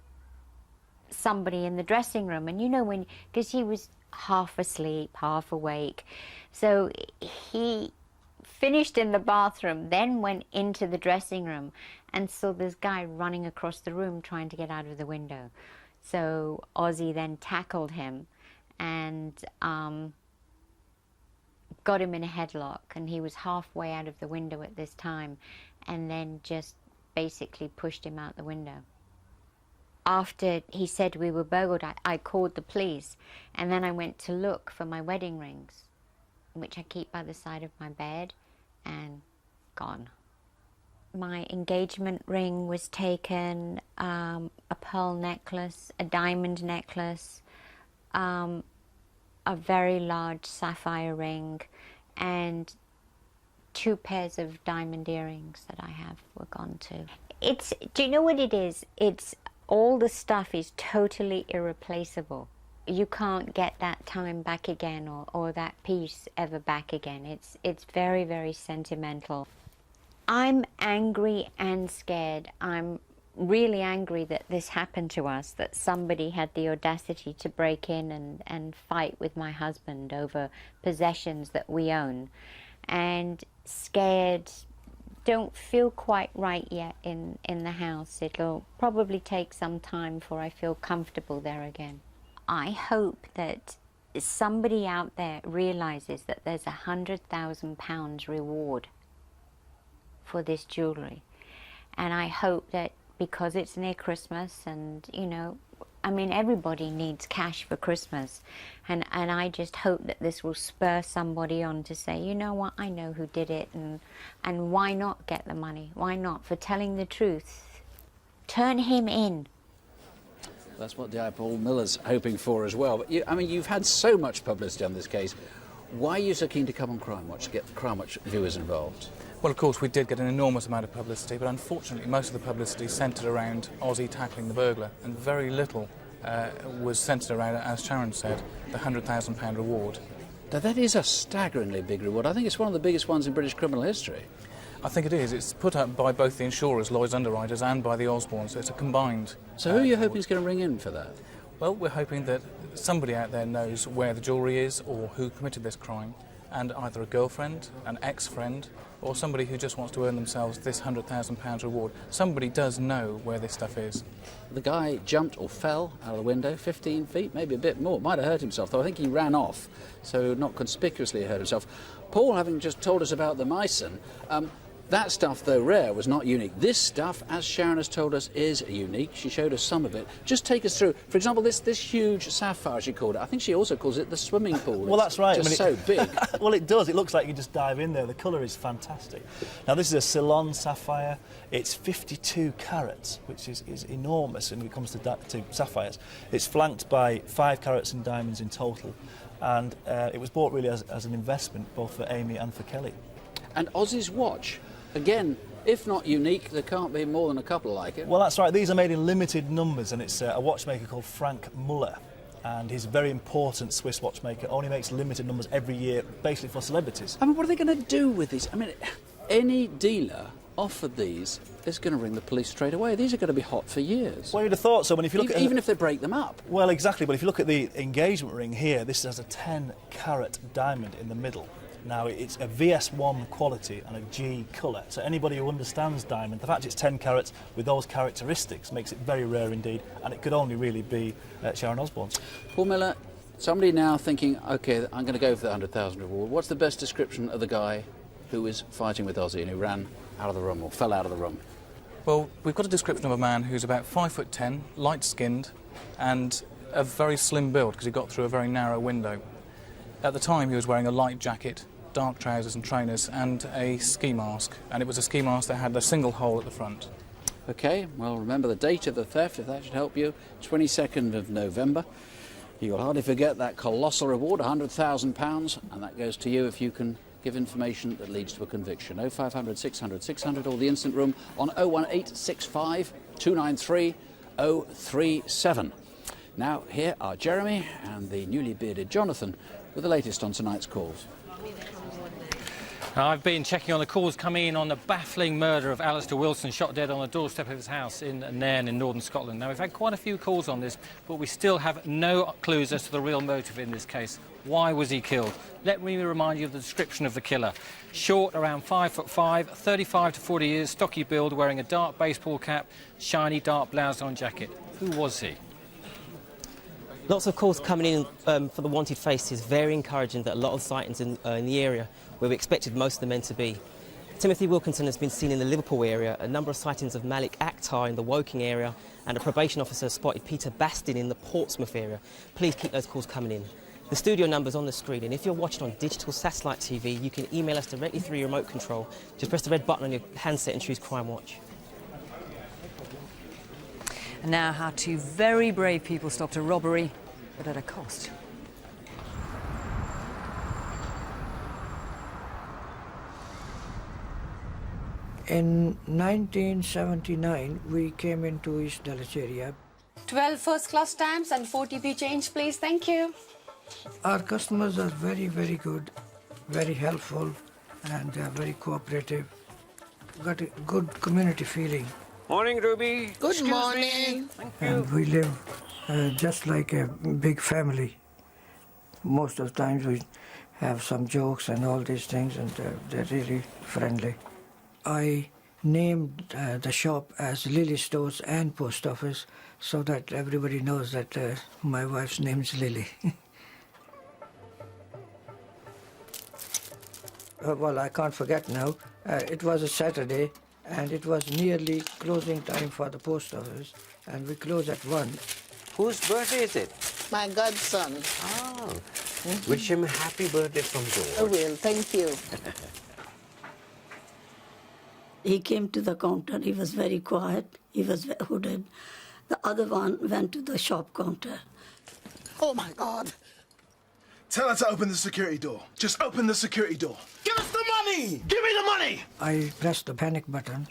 S2: in the dressing room, and you know, when, because he was half asleep, half awake, so he finished in the bathroom, then went into the dressing room and saw this guy running across the room trying to get out of the window. So Ozzy then tackled him and got him in a headlock, and he was halfway out of the window at this time, and then just basically pushed him out the window. After he said we were burgled, I called the police, and then I went to look for my wedding rings, which I keep by the side of my bed, and gone. My engagement ring was taken, a pearl necklace, a diamond necklace, a very large sapphire ring, and 2 pairs of diamond earrings that I have were gone too. Do you know what it is? All the stuff is totally irreplaceable. You can't get that time back again, or that piece ever back again. It's very, very sentimental. I'm angry and scared. I'm really angry that this happened to us, that somebody had the audacity to break in and fight with my husband over possessions that we own. And scared, don't feel quite right yet in the house. It'll probably take some time before I feel comfortable there again. I hope that somebody out there realises that there's £100,000 reward for this jewellery. And I hope that because it's near Christmas, and, you know, I mean, everybody needs cash for Christmas, and I just hope that this will spur somebody on to say, you know what, I know who did it, and why not get the money? Why not? For telling the truth. Turn him in.
S7: That's what Di Paul Miller's hoping for as well. But you've had so much publicity on this case. Why are you so keen to come on Crimewatch, to get Crimewatch viewers involved?
S3: Well, of course, we did get an enormous amount of publicity, but unfortunately most of the publicity centred around Ozzy tackling the burglar, and very little was centred around, as Sharon said, the £100,000 reward.
S7: Now, that is a staggeringly big reward. I think it's one of the biggest ones in British criminal history.
S3: I think it is. It's put up by both the insurers, Lloyd's Underwriters, and by the Osbornes. It's a combined...
S7: So who are you hoping is going to ring in for that?
S3: Well, we're hoping that somebody out there knows where the jewellery is or who committed this crime, and either a girlfriend, an ex-friend, or somebody who just wants to earn themselves this £100,000 reward. Somebody does know where this stuff is.
S7: The guy jumped or fell out of the window 15 feet, maybe a bit more. Might have hurt himself, though I think he ran off, so not conspicuously hurt himself. Paul, having just told us about the Meissen, that stuff, though rare, was not unique. This stuff, as Sharon has told us, is unique. She showed us some of it. Just take us through, for example, this huge sapphire, she called it. I think she also calls it the swimming pool.
S22: Well, that's right.
S7: Just so big.
S22: Well, it does. It looks like you just dive in there. The colour is fantastic. Now, this is a Ceylon sapphire. It's 52 carats, which is enormous when it comes to sapphires. It's flanked by 5 carats in diamonds in total. And it was bought really as an investment, both for Amy and for Kelly.
S7: And Ozzy's watch. Again, if not unique, there can't be more than a couple like it.
S22: Well, that's right. These are made in limited numbers, and it's a watchmaker called Frank Muller. And he's a very important Swiss watchmaker, only makes limited numbers every year, basically for celebrities.
S7: I mean, what are they going to do with these? I mean, any dealer offered these is going to ring the police straight away. These are going to be hot for years.
S22: Well, you'd have thought so. When if you look
S7: even if they break them up.
S22: Well, exactly. But if you look at the engagement ring here, this has a 10-carat diamond in the middle. Now, it's a VS1 quality and a G colour, so anybody who understands diamond, the fact it's 10 carats with those characteristics makes it very rare indeed, and it could only really be Sharon Osbourne's.
S7: Paul Miller, somebody now thinking, OK, I'm going to go for the 100,000 reward. What's the best description of the guy who was fighting with Ozzy and who ran out of the room or fell out of the room?
S3: Well, we've got a description of a man who's about 5'10", light-skinned, and a very slim build because he got through a very narrow window. At the time, he was wearing a light jacket, dark trousers and trainers, and a ski mask. And it was a ski mask that had a single hole at the front.
S7: OK, well, remember the date of the theft, if that should help you, 22nd of November. You'll hardly forget that colossal reward, £100,000, and that goes to you if you can give information that leads to a conviction. 0500 600 600 or the instant room on 01865 293 037. Now, here are Jeremy and the newly bearded Jonathan with the latest on tonight's calls.
S9: I've been checking on the calls coming in on the baffling murder of Alistair Wilson, shot dead on the doorstep of his house in Nairn in northern Scotland. Now, we've had quite a few calls on this, but we still have no clues as to the real motive in this case. Why was he killed? Let me remind you of the description of the killer. Short, around 5'5", 35 to 40 years, stocky build, wearing a dark baseball cap, shiny dark blouse-on jacket. Who was he?
S8: Lots of calls coming in for the wanted faces. Very encouraging that a lot of sightings in the area where we expected most of the men to be. Timothy Wilkinson has been seen in the Liverpool area, a number of sightings of Malik Akhtar in the Woking area, and a probation officer spotted Peter Bastin in the Portsmouth area. Please keep those calls coming in. The studio number's on the screen, and if you're watching on digital satellite TV, you can email us directly through your remote control. Just press the red button on your handset and choose Crimewatch.
S1: And now, how two very brave people stopped a robbery, but at a cost.
S5: In 1979, we came into East Dulwich area.
S6: 12 first-class stamps and 40p change, please. Thank you.
S5: Our customers are very, very good, very helpful, and they are very cooperative. Got a good community feeling.
S23: Morning, Ruby.
S6: Good
S23: Excuse
S6: morning.
S23: me. Thank you.
S5: And we live just like a big family. Most of the times we have some jokes and all these things, and they're really friendly. I named the shop as Lily Stores and Post Office so that everybody knows that my wife's name is Lily. Well, I can't forget now. It was a Saturday, and it was nearly closing time for the post office, and we close at 1.
S23: Whose birthday is it?
S6: My godson.
S23: Oh. Wish him a happy birthday from George.
S6: I will, thank you.
S24: He came to the counter. He was very quiet. He was hooded. The other one went to the shop counter.
S6: Oh, my God.
S13: Tell her to open the security door. Just open the security door. Give us the money! Give me the money!
S5: I pressed the panic button.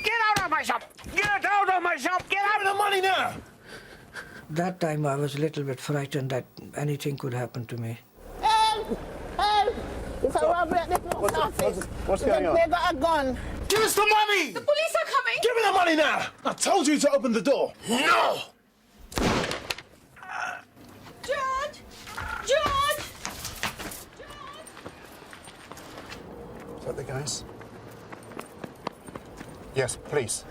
S23: Get out of my shop! Get out of my shop! Get out!
S13: Give me the money now!
S5: That time I was a little bit frightened that anything could happen to me.
S6: Help! Help! It's a robbery at the post office.
S13: What's going on?
S6: They got a gun.
S13: Give us the money!
S6: The police are coming!
S13: Give me the money now! I told you to open the door. No!
S6: George! George!
S12: Is that the guys? Yes, please.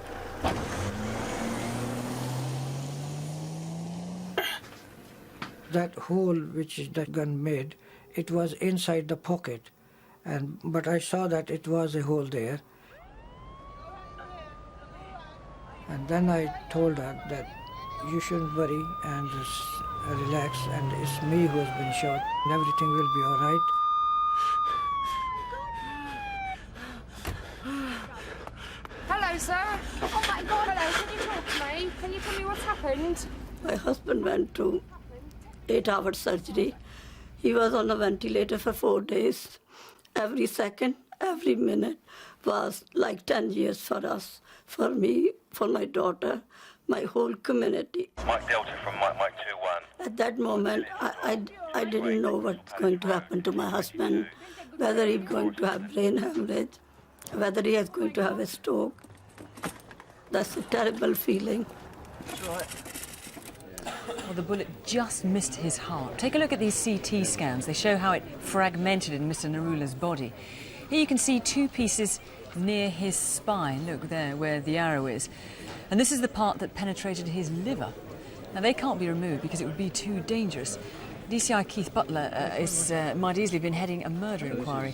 S5: That hole which that gun made, it was inside the pocket, but I saw that it was a hole there. And then I told her that you shouldn't worry and just relax, and it's me who has been shot, and everything will be all right.
S6: Hello, sir. Oh, my God, hello. Can you talk to me? Can you tell me what's happened?
S24: My husband went to 8-hour surgery. He was on a ventilator for 4 days. Every second, every minute was like 10 years for us, for me, for my daughter, my whole community.
S25: Mike Delta from Mike 2-1.
S24: At that moment, I didn't know what's going to happen to my husband, whether he's going to have brain hemorrhage, whether he is going to have a stroke. That's a terrible feeling.
S25: That's right.
S1: Well, the bullet just missed his heart. Take a look at these CT scans. They show how it fragmented in Mr. Narula's body. Here you can see two pieces near his spine. Look there, where the arrow is. And this is the part that penetrated his liver. Now, they can't be removed because it would be too dangerous. DCI Keith Butler might easily have been heading a murder inquiry.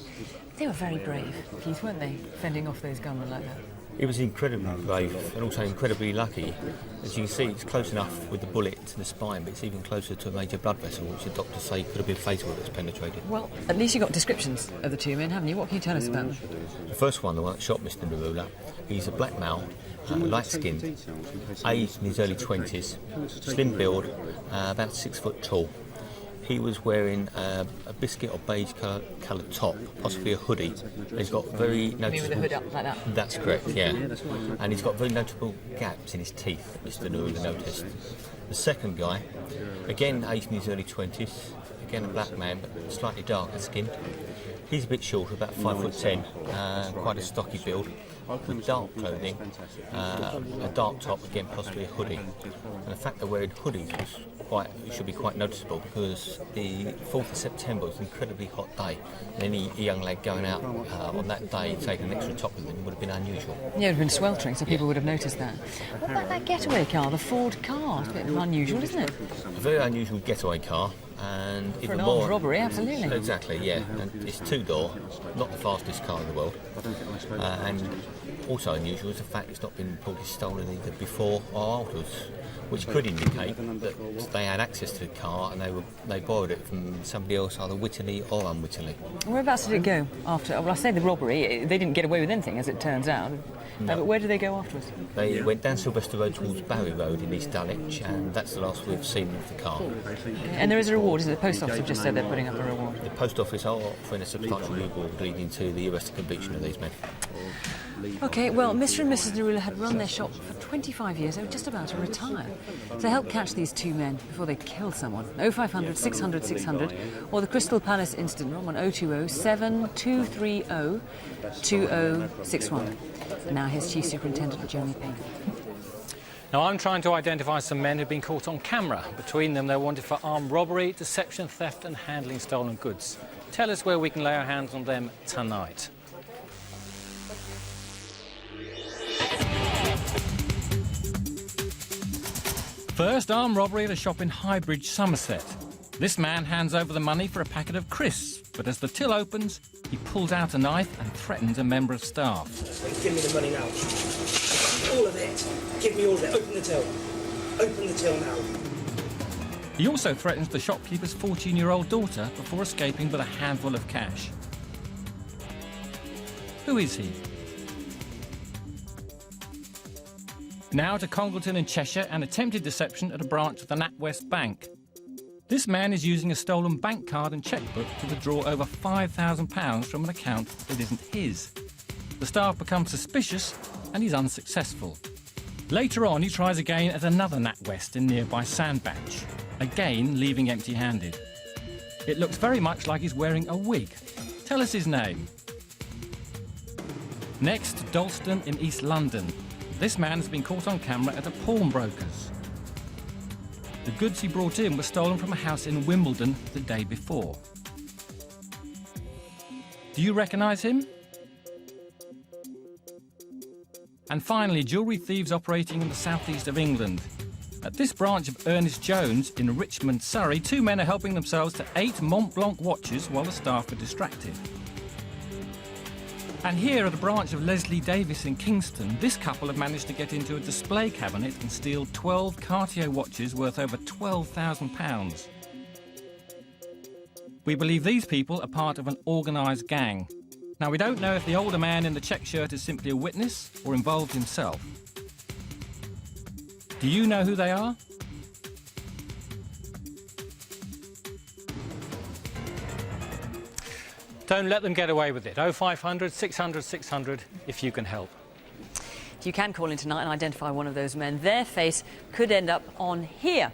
S1: They were very brave, Keith, weren't they, fending off those gunmen like that?
S4: It was incredibly brave and also incredibly lucky. As you can see, it's close enough with the bullet to the spine, but it's even closer to a major blood vessel, which the doctors say could have been fatal if it's penetrated.
S1: Well, at least you got descriptions of the two men, haven't you? What can you tell us about them?
S4: The first one, the one that shot Mr. Narula, he's a black male, light-skinned, aged in his early 20s, slim build, about 6 foot tall. He was wearing a biscuit or beige coloured top, possibly a hoodie. He's got very noticeable...
S1: You mean with the hood up like that?
S4: That's correct, yeah. And he's got very notable gaps in his teeth, Mr. Narula noticed. The second guy, again aged in his early 20s, again a black man, but slightly darker skinned. He's a bit short, about 5'10", quite a stocky build, with dark clothing, a dark top, again possibly a hoodie. And the fact they're wearing hoodies should be quite noticeable because the 4th of September was an incredibly hot day, and any young lad going out on that day taking an extra top with them would have been unusual.
S1: Yeah, it would have been sweltering, so people would have noticed that. What about that getaway car, the Ford car? It's a bit unusual, isn't it?
S4: A very unusual getaway car. And
S1: for
S4: even
S1: an
S4: more
S1: armed robbery, absolutely.
S4: Exactly, yeah. And it's two-door, not the fastest car in the world. And also unusual is the fact it's not been reported stolen either before or afterwards, which could indicate that they had access to the car and they borrowed it from somebody else, either wittingly or unwittingly.
S1: Whereabouts did it go after? Well, I say the robbery. They didn't get away with anything, as it turns out.
S4: No.
S1: But where did they go afterwards?
S4: They went down Sylvester Road towards Barry Road in East Dulwich, and that's the last we've seen of the car.
S1: And there is a reward, is it? The post office have just said they're putting up a reward.
S4: The post office are offering a substantial reward leading to the arrest and conviction of these men.
S1: OK, well, Mr. and Mrs. Narula had run their shop for 25 years. They were just about to retire. So help catch these two men before they kill someone. 0500 600 600 or the Crystal Palace incident room on 020 7230 2061. And now here's Chief Superintendent Jeremy Payne.
S9: Now, I'm trying to identify some men who've been caught on camera. Between them, they're wanted for armed robbery, deception, theft and handling stolen goods. Tell us where we can lay our hands on them tonight. First, armed robbery at a shop in Highbridge, Somerset. This man hands over the money for a packet of crisps, but as the till opens, he pulls out a knife and threatens a member of staff.
S10: Give me the money now. All of it. Give me all of it. Open the till. Open the till now.
S9: He also threatens the shopkeeper's 14-year-old daughter before escaping with a handful of cash. Who is he? Now to Congleton in Cheshire, an attempted deception at a branch of the NatWest Bank. This man is using a stolen bank card and chequebook to withdraw over £5,000 from an account that isn't his. The staff become suspicious and he's unsuccessful. Later on, he tries again at another NatWest in nearby Sandbatch, again leaving empty-handed. It looks very much like he's wearing a wig. Tell us his name. Next, Dalston in East London. This man has been caught on camera at a pawnbroker's. The goods he brought in were stolen from a house in Wimbledon the day before. Do you recognise him? And finally, jewellery thieves operating in the southeast of England. At this branch of Ernest Jones in Richmond, Surrey, two men are helping themselves to 8 Mont Blanc watches while the staff are distracted. And here at a branch of Leslie Davis in Kingston, this couple have managed to get into a display cabinet and steal 12 Cartier watches worth over £12,000. We believe these people are part of an organised gang. Now, we don't know if the older man in the check shirt is simply a witness or involved himself. Do you know who they are? Don't let them get away with it. 0500 600 600 if you can help.
S1: You can call in tonight and identify one of those men. Their face could end up on here.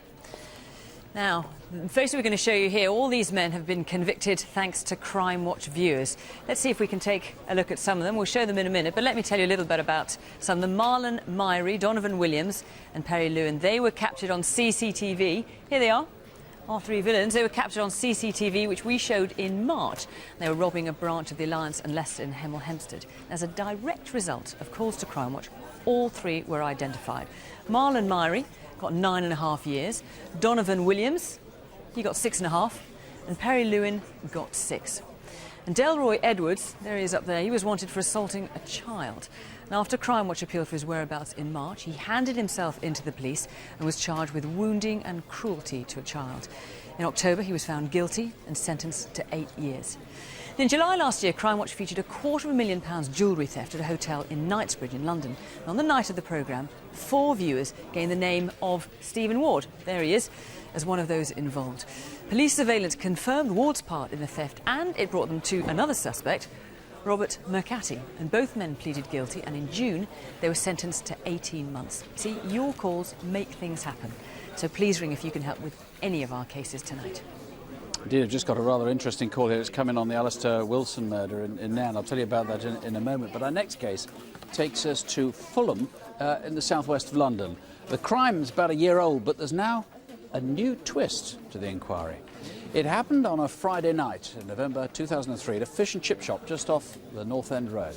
S1: Now, the photo we're going to show you here, all these men have been convicted thanks to Crimewatch viewers. Let's see if we can take a look at some of them. We'll show them in a minute, but let me tell you a little bit about some of them. Marlon Myrie, Donovan Williams and Perry Lewin. They were captured on CCTV. Here they are, our three villains. They were captured on CCTV, which we showed in March. They were robbing a branch of the Alliance and Leicester in Hemel Hempstead. As a direct result of calls to Crimewatch, all three were identified. Marlon Myrie got 9.5 years. Donovan Williams, he got 6.5. And Perry Lewin got 6. And Delroy Edwards, there he is up there, he was wanted for assaulting a child. And after Crimewatch appealed for his whereabouts in March, he handed himself into the police and was charged with wounding and cruelty to a child. In October, he was found guilty and sentenced to 8 years. In July last year, Crimewatch featured a £250,000 jewellery theft at a hotel in Knightsbridge in London. And on the night of the programme, 4 viewers gained the name of Stephen Ward, there he is, as one of those involved. Police surveillance confirmed Ward's part in the theft, and it brought them to another suspect, Robert Mercati, and both men pleaded guilty, and in June they were sentenced to 18 months. See, your calls make things happen. So please ring if you can help with any of our cases tonight.
S7: Indeed, I've just got a rather interesting call here. It's coming on the Alistair Wilson murder in Nairn. I'll tell you about that in a moment. But our next case takes us to Fulham in the southwest of London. The crime's about a year old, but there's now a new twist to the inquiry. It happened on a Friday night in November 2003 at a fish and chip shop just off the North End Road.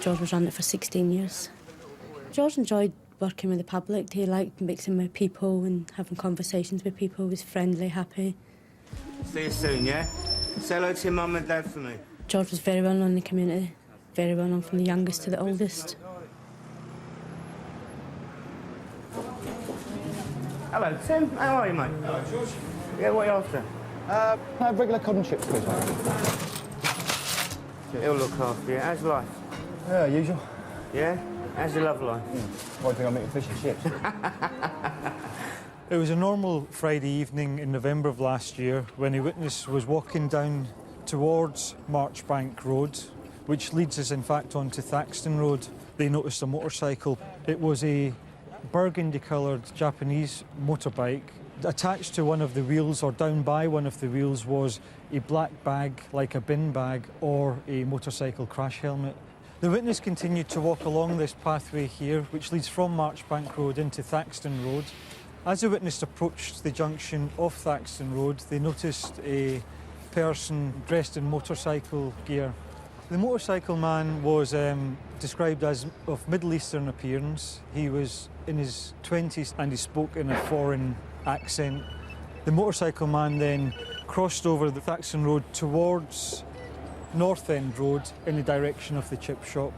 S11: George was running it for 16 years. George enjoyed working with the public. He liked mixing with people and having conversations with people. He was friendly, happy.
S16: See you soon, yeah? Say hello to your mum and dad for me.
S11: George was very well known in the community, very well known from the youngest to the oldest.
S16: Hello, Tim. How are you, mate? Hello, George. Yeah, what are you after?
S12: Can I have regular cod and chips, please, mate?
S16: He'll look after you. How's life?
S12: Yeah, usual.
S16: Yeah? How's your love life?
S12: Why do you think I'm eating fish and chips?
S17: It was a normal Friday evening in November of last year when a witness was walking down towards Marchbank Road, which leads us in fact onto Thaxton Road. They noticed a motorcycle. It was a burgundy-coloured Japanese motorbike. Attached to one of the wheels, or down by one of the wheels, was a black bag, like a bin bag, or a motorcycle crash helmet. The witness continued to walk along this pathway here, which leads from Marchbank Road into Thaxton Road. As the witness approached the junction of Thaxton Road, they noticed a person dressed in motorcycle gear. The motorcycle man was described as of Middle Eastern appearance. He was in his 20s and he spoke in a foreign accent. The motorcycle man then crossed over the Thaxton Road towards North End Road in the direction of the chip shop,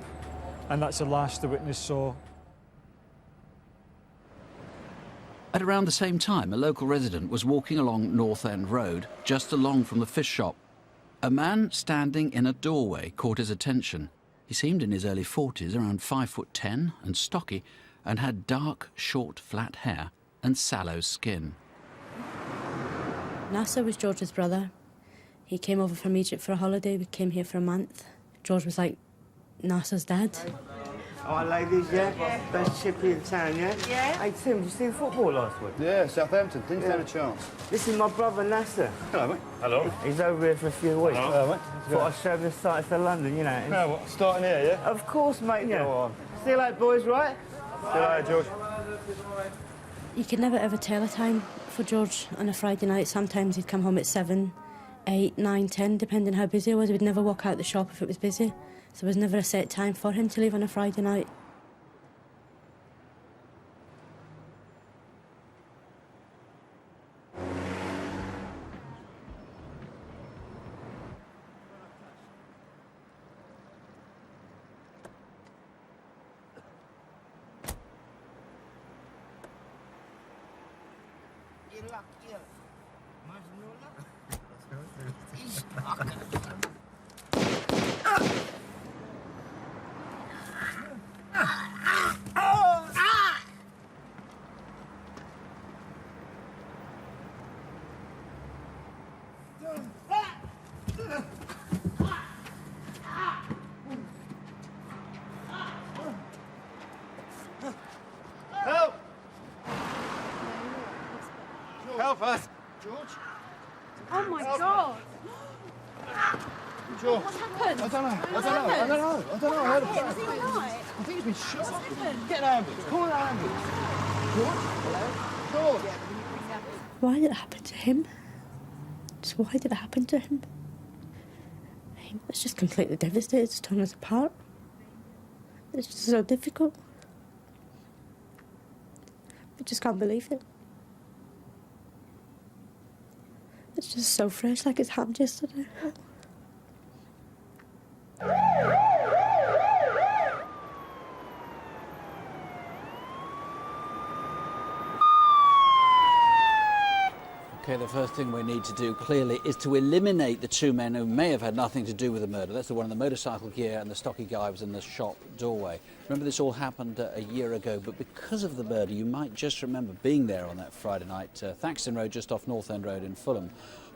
S17: and that's the last the witness saw.
S18: At around the same time, a local resident was walking along North End Road, just along from the fish shop. A man standing in a doorway caught his attention. He seemed in his early 40s, around 5'10" and stocky, and had dark, short, flat hair and sallow skin.
S11: Nasser was George's brother. He came over from Egypt for a holiday. We came here for a month. George was like Nasser's dad.
S16: All right, ladies, yeah? Best chippy in town, yeah?
S6: Yeah.
S16: Hey, Tim, did you see the football last week?
S12: Yeah, Southampton. Didn't stand a chance.
S16: This is my brother, Nasser.
S12: Hello, mate. Hello.
S16: He's over here for a few weeks.
S12: Hello, mate.
S16: Thought I'd show him the sights for London, you know.
S12: No, what, starting here, yeah?
S16: Of course, mate, yeah.
S12: Go on.
S16: See you later, boys, right?
S12: See you later, George.
S11: You could never ever tell a time for George on a Friday night. Sometimes he'd come home at 7, 8, 9, 10, depending how busy he was. He would never walk out the shop if it was busy. So there was never a set time for him to leave on a Friday night.
S6: Oh my God!
S13: George.
S6: What's happened?
S13: I don't know. I heard about it.
S6: Is he alright?
S13: I think he's been shot.
S6: What's happened?
S13: Get an ambulance. Call an ambulance. George? Hello? George?
S11: Why did it happen to him? Just why did it happen to him? I mean, it's just completely devastated. It's torn us apart. It's just so difficult. I just can't believe it. It's just so fresh, like it's happened yesterday.
S7: OK, the first thing we need to do, clearly, is to eliminate the two men who may have had nothing to do with the murder. That's the one in the motorcycle gear, and the stocky guy was in the shop doorway. Remember, this all happened a year ago, but because of the murder, you might just remember being there on that Friday night, Thaxton Road, just off North End Road in Fulham.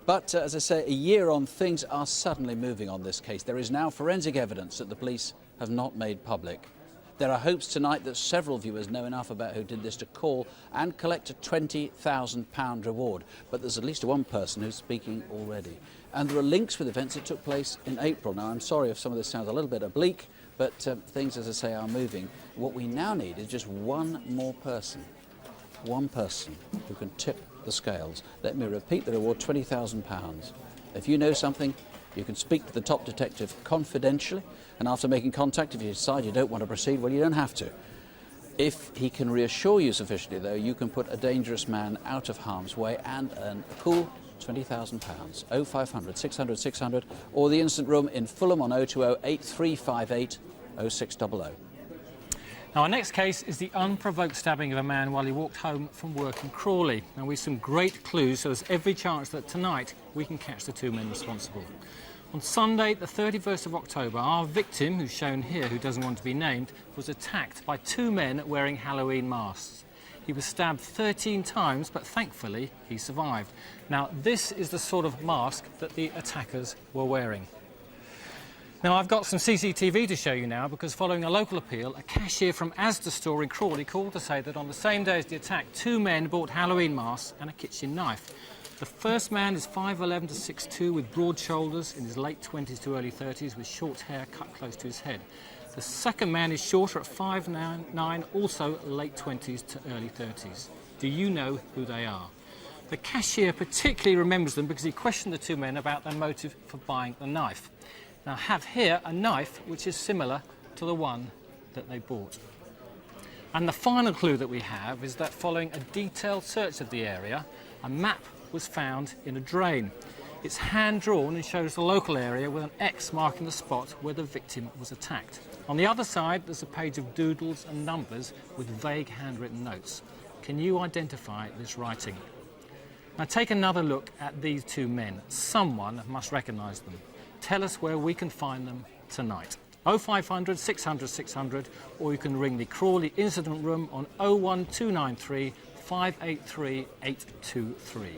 S7: But, as I say, a year on, things are suddenly moving on this case. There is now forensic evidence that the police have not made public. There are hopes tonight that several viewers know enough about who did this to call and collect a £20,000 reward. But there's at least one person who's speaking already. And there are links with events that took place in April. Now, I'm sorry if some of this sounds a little bit oblique, but things, as I say, are moving. What we now need is just one more person. One person who can tip the scales. Let me repeat the reward, £20,000. If you know something, you can speak to the top detective confidentially, and after making contact, if you decide you don't want to proceed, well, you don't have to. If he can reassure you sufficiently, though, you can put a dangerous man out of harm's way and earn a cool £20,000. 0500 600 600, or the Instant Room in Fulham on 020 8358 0600.
S9: Now, our next case is the unprovoked stabbing of a man while he walked home from work in Crawley. Now, with some great clues, so there's every chance that tonight we can catch the two men responsible. On Sunday, the 31st of October, our victim, who's shown here, who doesn't want to be named, was attacked by two men wearing Halloween masks. He was stabbed 13 times, but thankfully he survived. Now, this is the sort of mask that the attackers were wearing. Now, I've got some CCTV to show you now, because following a local appeal, a cashier from Asda store in Crawley called to say that on the same day as the attack, two men bought Halloween masks and a kitchen knife. The first man is 5'11" to 6'2", with broad shoulders, in his late 20s to early 30s, with short hair cut close to his head. The second man is shorter at 5'9", also late 20s to early 30s. Do you know who they are? The cashier particularly remembers them because he questioned the two men about their motive for buying the knife. Now, I have here a knife which is similar to the one that they bought. And the final clue that we have is that following a detailed search of the area, a map was found in a drain. It's hand-drawn and shows the local area with an X marking the spot where the victim was attacked. On the other side, there's a page of doodles and numbers with vague handwritten notes. Can you identify this writing? Now, take another look at these two men. Someone must recognise them. Tell us where we can find them tonight. 0500 600 600, or you can ring the Crawley Incident Room on 01293 583 823.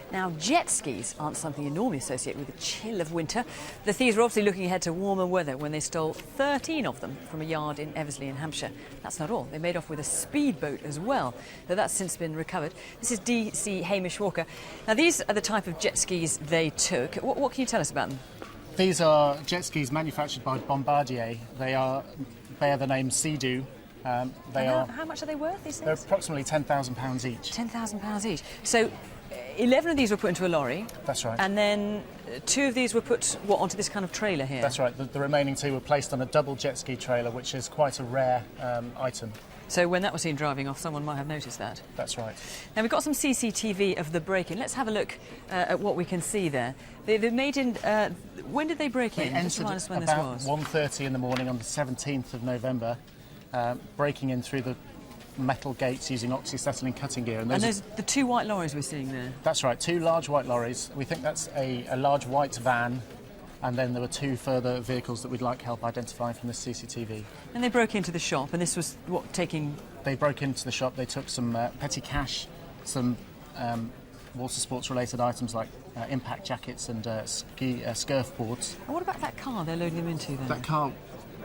S1: Now, jet skis aren't something you normally associate with the chill of winter. The thieves were obviously looking ahead to warmer weather when they stole 13 of them from a yard in Eversley in Hampshire. That's not all. They made off with a speedboat as well, though that's since been recovered. This is DC Hamish Walker. Now, these are the type of jet skis they took. What can you tell us about them?
S14: These are jet skis manufactured by Bombardier. They bear the name Sea-Doo.
S1: How much are they worth, these things?
S14: They're approximately £10,000 each.
S1: £10,000 each. So 11 of these were put into a lorry.
S14: That's right.
S1: And then 2 of these were put, onto this kind of trailer here?
S14: That's right. The remaining 2 were placed on a double jet ski trailer, which is quite a rare item.
S1: So when that was seen driving off, someone might have noticed that?
S14: That's right.
S1: Now, we've got some CCTV of the break-in. Let's have a look at what we can see there. They made in... when did they break in?
S14: Just remind us when this was. About 1:30 in the morning on the 17th of November, breaking in through the metal gates using oxyacetylene cutting gear.
S1: And those the 2 white lorries we're seeing there?
S14: That's right, 2 large white lorries. We think that's a large white van, and then there were 2 further vehicles that we'd like help identifying from the CCTV.
S1: And they broke into the shop, and this was, what, taking...
S14: They broke into the shop, they took some petty cash, some water sports-related items like impact jackets and surfboards.
S1: And what about that car they're loading them into then?
S14: That car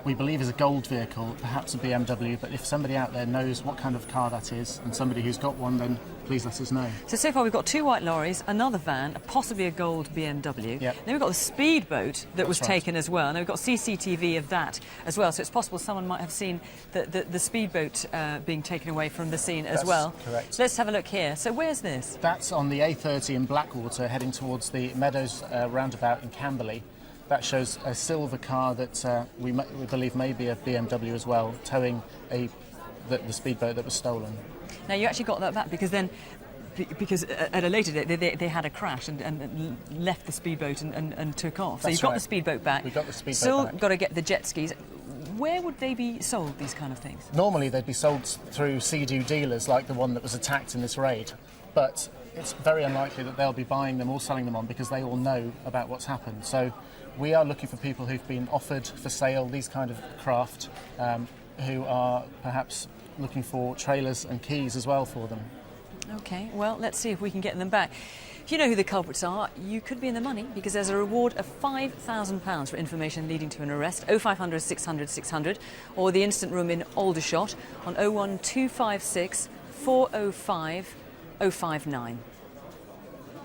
S14: we believe is a gold vehicle, perhaps a BMW, but if somebody out there knows what kind of car that is, and somebody who's got one, then please let us know.
S1: So far we've got 2 white lorries, another van, possibly a gold BMW.
S14: Yep.
S1: Then we've got the speedboat that was
S14: right.
S1: taken as well. Now we've got CCTV of that as well, so it's possible someone might have seen the speedboat being taken away from the scene as well.
S14: Correct.
S1: So let's have a look here. So where's this?
S14: That's on the A30 in Blackwater, heading towards the Meadows roundabout in Camberley. That shows a silver car that we believe may be a BMW as well, towing the speedboat that was stolen.
S1: Now you actually got that back because at a later date they had a crash and left the speedboat and took off. So you've got the speedboat back.
S14: We got the speedboat
S1: Still
S14: back.
S1: got to get the jet skis. Where would they be sold, these kind of things?
S14: Normally they'd be sold through Sea-Doo dealers like the one that was attacked in this raid, but it's very unlikely that they'll be buying them or selling them on because they all know about what's happened. So we are looking for people who've been offered for sale these kind of craft, who are perhaps looking for trailers and keys as well for them.
S1: OK, well, let's see if we can get them back. If you know who the culprits are, you could be in the money because there's a reward of £5,000 for information leading to an arrest. 0500 600 600 or the instant room in Aldershot on 01256 405 059.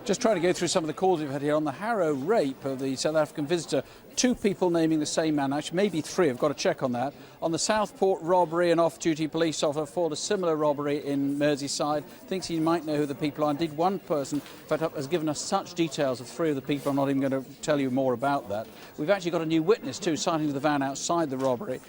S7: Just trying to go through some of the calls we've had here on the Harrow rape of the South African visitor. 2 people naming the same man, actually maybe 3, I've got to check on that. On the Southport robbery, an off-duty police officer for a similar robbery in Merseyside thinks he might know who the people are. Indeed, one person, in fact, has given us such details of 3 of the people, I'm not even going to tell you more about that. We've actually got a new witness too, sighting the van outside the robbery.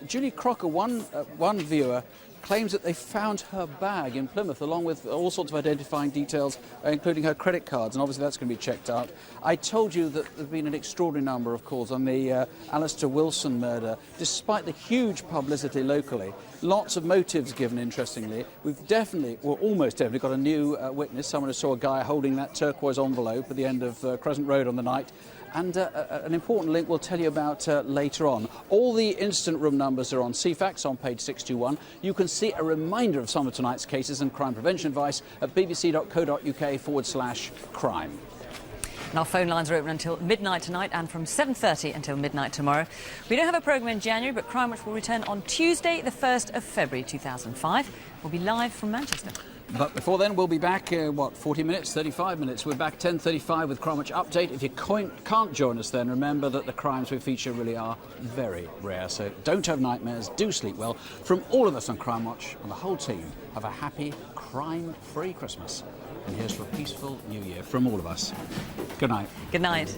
S7: Julie Crocker, one viewer, claims that they found her bag in Plymouth along with all sorts of identifying details, including her credit cards, and obviously that's going to be checked out. I told you that there have been an extraordinary number of calls on the Alistair Wilson murder, despite the huge publicity locally. Lots of motives given, interestingly. We've definitely, or almost definitely, got a new witness, someone who saw a guy holding that turquoise envelope at the end of Crescent Road on the night. And an important link we'll tell you about later on. All the instant room numbers are on CFAX on page 621. You can see a reminder of some of tonight's cases and crime prevention advice at bbc.co.uk/crime.
S1: And our phone lines are open until midnight tonight and from 7:30 until midnight tomorrow. We don't have a programme in January, but Crimewatch will return on Tuesday, the 1st of February 2005. We'll be live from Manchester.
S7: But before then, we'll be back, 40 minutes, 35 minutes. We're back 10:35 with Crimewatch Update. If you can't join us then, remember that the crimes we feature really are very rare. So don't have nightmares, do sleep well. From all of us on Crimewatch and the whole team, have a happy, crime-free Christmas. And here's to a peaceful New Year from all of us. Good night.
S1: Good night.